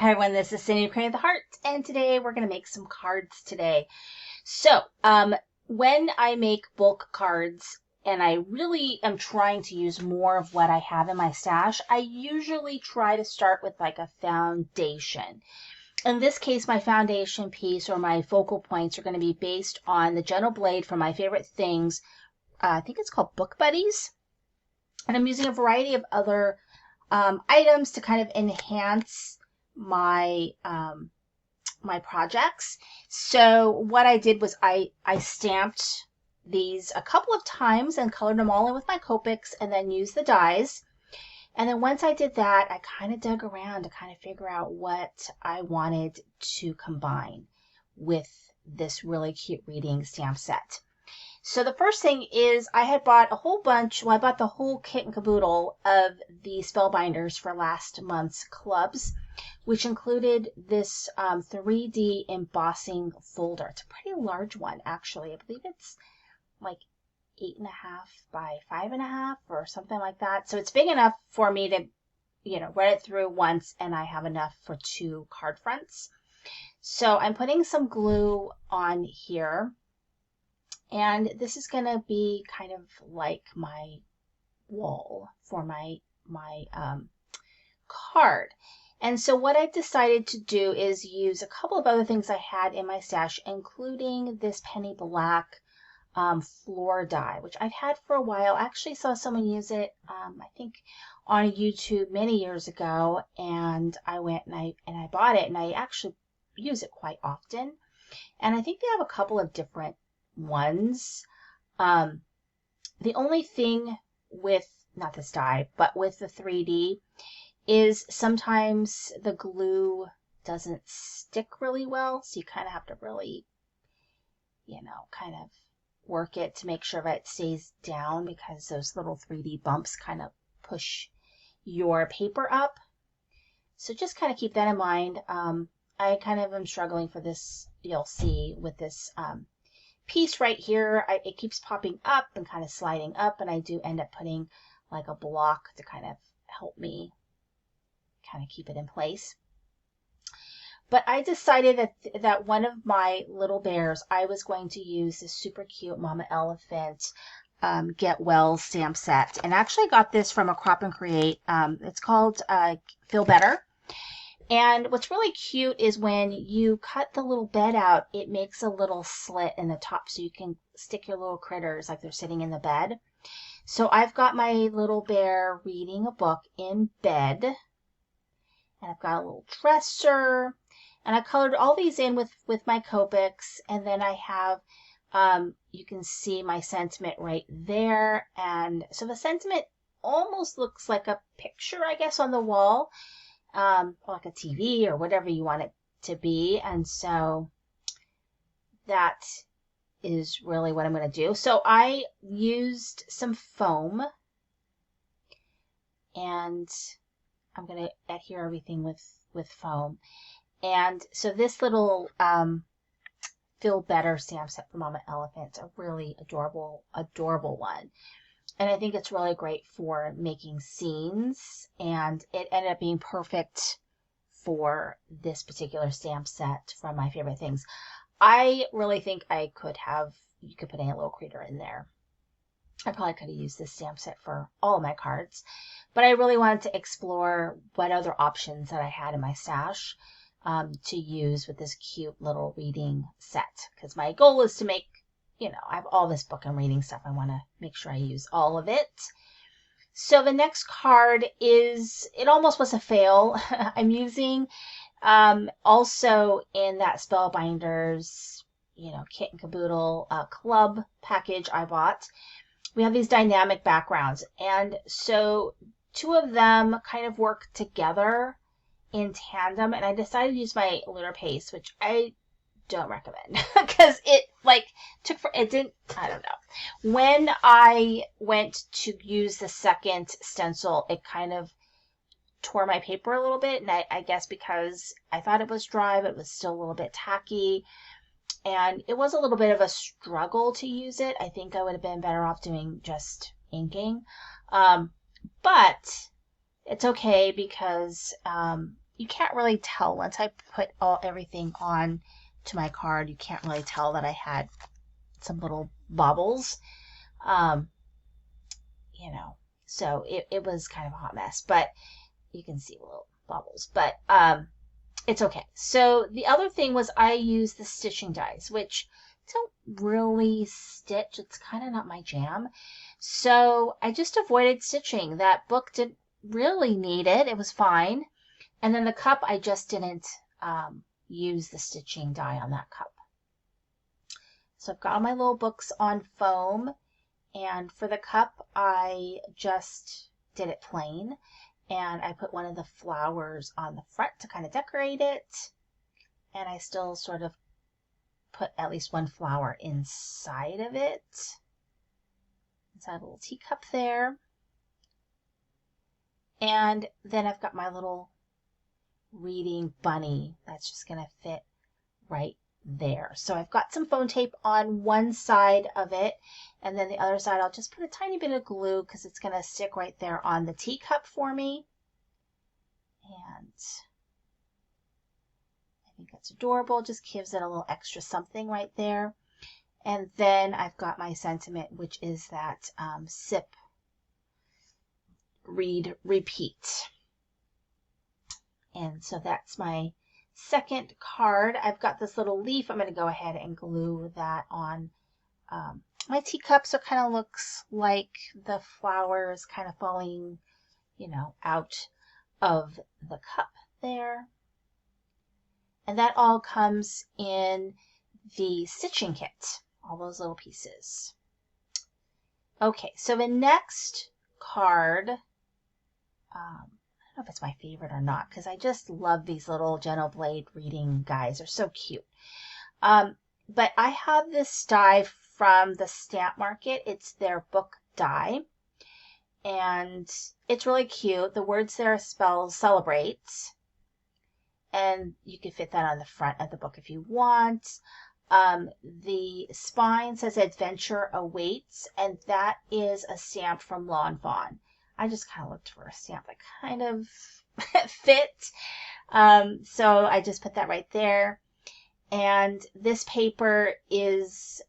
Hi everyone, this is Cindy Creating the Heart, and today we're going to make some cards today. So, when I make bulk cards, and I really am trying to use more of what I have in my stash, I usually try to start with like a foundation. In this case, my foundation piece or my focal points are going to be based on the Gentle Blade from My Favorite Things. I think it's called Book Buddies. And I'm using a variety of other items to kind of enhance my my projects. So what I did was I stamped these a couple of times and colored them all in with my Copics and then used the dies. And then once I did that, I kind of dug around to kind of figure out what I wanted to combine with this really cute reading stamp set. So the first thing is I had bought a whole bunch, well, I bought the whole kit and caboodle of the Spellbinders for last month's clubs, which included this 3D embossing folder. It's a pretty large one, actually. I believe it's like 8.5 by 5.5 or something like that. So it's big enough for me to, read it through once, and I have enough for 2 card fronts. So I'm putting some glue on here. And this is going to be kind of like my wall for my card. And so what I've decided to do is use a couple of other things I had in my stash, including this penny black floor die, which I've had for a while. I actually saw someone use it, I think on YouTube many years ago, and I went and I bought it, and I actually use it quite often. And I think they have a couple of different ones. The only thing with, not this die, but with the 3D is sometimes the glue doesn't stick really well. So you kind of have to really, kind of work it to make sure that it stays down, because those little 3D bumps kind of push your paper up. So just kind of keep that in mind. I kind of am struggling for this, you'll see with this piece right here. It keeps popping up and kind of sliding up, and I do end up putting like a block to kind of help me kind of keep it in place. But I decided that one of my little bears, I was going to use this super cute Mama Elephant Get Well stamp set. And actually I got this from a Crop and Create. It's called Feel Better. And what's really cute is when you cut the little bed out, it makes a little slit in the top so you can stick your little critters like they're sitting in the bed. So I've got my little bear reading a book in bed. And I've got a little dresser. And I colored all these in with my Copics. And then I have, you can see my sentiment right there. And so the sentiment almost looks like a picture, I guess, on the wall. Like a TV or whatever you want it to be. And so that is really what I'm going to do. So I used some foam, and I'm going to adhere everything with foam. And so this little Feel Better stamp set from Mama Elephant, a really adorable one. And I think it's really great for making scenes, and it ended up being perfect for this particular stamp set from My Favorite Things. I really think you could put a little critter in there. I probably could have used this stamp set for all of my cards, but I really wanted to explore what other options that I had in my stash to use with this cute little reading set, because my goal is to make, I have all this book and reading stuff. I want to make sure I use all of it. So the next card it almost was a fail. I'm using also in that Spellbinders, kit and caboodle club package I bought. We have these dynamic backgrounds. And so 2 of them kind of work together in tandem. And I decided to use my Lunar Paste, which I don't recommend because it I don't know. When I went to use the second stencil, it kind of tore my paper a little bit, and I guess because I thought it was dry, but it was still a little bit tacky, and it was a little bit of a struggle to use it. I think I would have been better off doing just inking, but it's okay because you can't really tell once I put everything on to my card. You can't really tell that I had some little bubbles. You know, so it was kind of a hot mess, but you can see little bubbles, but it's okay. So the other thing was I used the stitching dies, which don't really stitch. It's kind of not my jam. So I just avoided stitching. That book didn't really need it. It was fine. And then the cup, I just didn't use the stitching die on that cup. So I've got all my little books on foam. And for the cup, I just did it plain. And I put one of the flowers on the front to kind of decorate it. And I still sort of put at least one flower inside of it. Inside a little teacup there. And then I've got my little reading bunny that's just going to fit right there. So I've got some foam tape on one side of it, and then the other side I'll just put a tiny bit of glue because it's going to stick right there on the teacup for me. And I think that's adorable. Just gives it a little extra something right there. And then I've got my sentiment, which is that sip, read, repeat. And so that's my second card. I've got this little leaf. I'm going to go ahead and glue that on my teacup, so it kind of looks like the flowers kind of falling, you know, out of the cup there. And that all comes in the stitching kit, all those little pieces. Okay, so the next card, I don't know if it's my favorite or not, because I just love these little Gentle Blade reading guys. They're so cute. But I have this die from the Stamp Market. It's their book die. And it's really cute. The words there spell celebrate. And you can fit that on the front of the book if you want. The spine says adventure awaits. And that is a stamp from Lawn Fawn. I just kind of looked for a stamp that kind of fit. So I just put that right there. And this paper is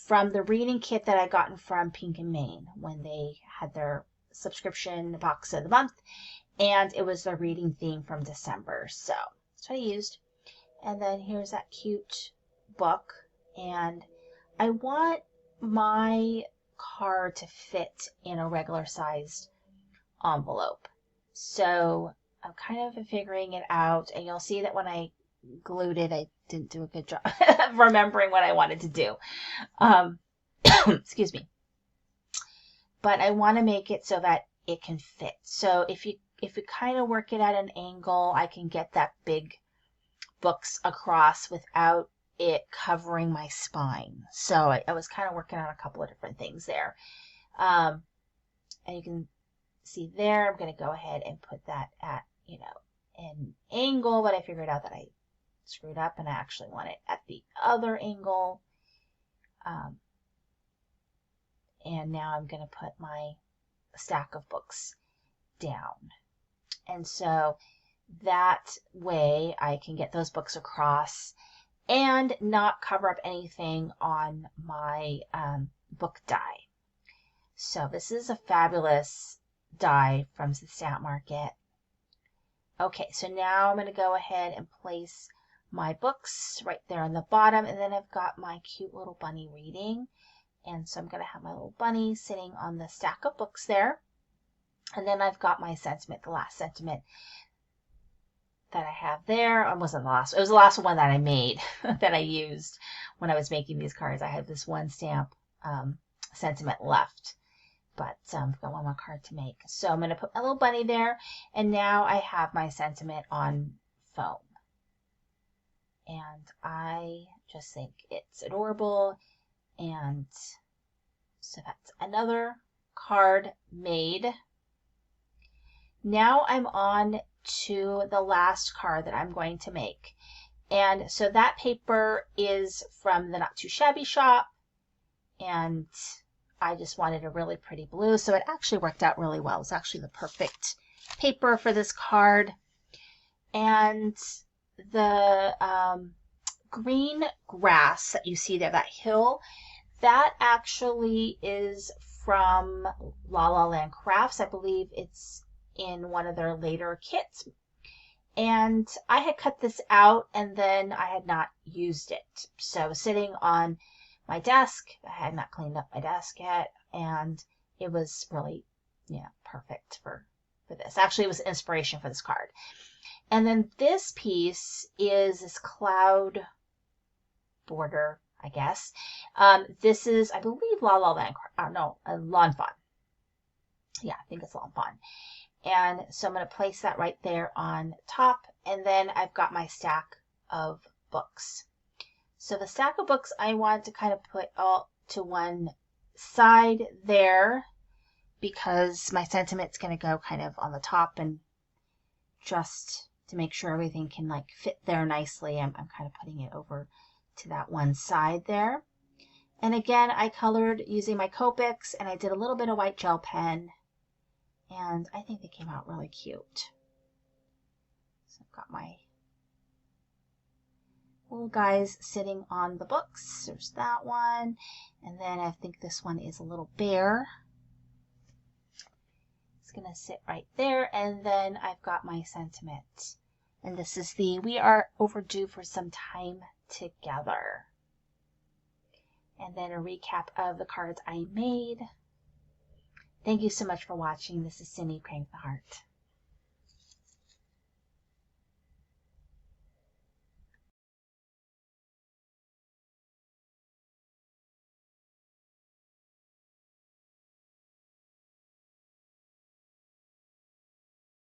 from the reading kit that I gotten from Pink and Maine when they had their subscription box of the month. And it was the reading theme from December. So that's what I used. And then here's that cute book. And I want my card to fit in a regular sized envelope. So I'm kind of figuring it out, and you'll see that when I glued it, I didn't do a good job of remembering what I wanted to do. Excuse me. But I want to make it so that it can fit. So if you kind of work it at an angle, I can get that big books across without it covering my spine. So I was kind of working on a couple of different things there. And you can see there, I'm going to go ahead and put that at, you know, an angle, but I figured out that I screwed up and I actually want it at the other angle. And now I'm going to put my stack of books down. And so that way I can get those books across and not cover up anything on my book die. So this is a fabulous die from the Stamp Market. Okay, so now I'm going to go ahead and place my books right there on the bottom, and then I've got my cute little bunny reading. And so I'm going to have my little bunny sitting on the stack of books there. And then I've got my sentiment, the last sentiment that I have there. It wasn't the last. It was the last one that I made that I used when I was making these cards. I had this one stamp sentiment left, but I've got one more card to make. So I'm going to put my little bunny there, and now I have my sentiment on foam. And I just think it's adorable. And so that's another card made. Now I'm on to the last card that I'm going to make. And so that paper is from the Not Too Shabby shop. And I just wanted a really pretty blue. So it actually worked out really well. It's actually the perfect paper for this card. And the green grass that you see there, that hill, that actually is from La La Land Crafts. I believe it's in one of their later kits. And I had cut this out and then I had not used it. So it was sitting on my desk. I had not cleaned up my desk yet. And it was really, perfect for this. Actually, it was inspiration for this card. And then this piece is this cloud border, I guess. This is, I believe, La La Land, Lawn Fawn. Yeah, I think it's Lawn Fawn. And so I'm going to place that right there on top. And then I've got my stack of books. So the stack of books I want to kind of put all to one side there because my sentiment's going to go kind of on the top, and just to make sure everything can like fit there nicely, I'm kind of putting it over to that one side there. And again, I colored using my Copics, and I did a little bit of white gel pen, and I think they came out really cute. So I've got my little guys sitting on the books. There's that one. And then I think this one is a little bear. It's going to sit right there. And then I've got my sentiment. And this is the "We are overdue for some time together." And then a recap of the cards I made. Thank you so much for watching. This is Cindy, praying for the heart.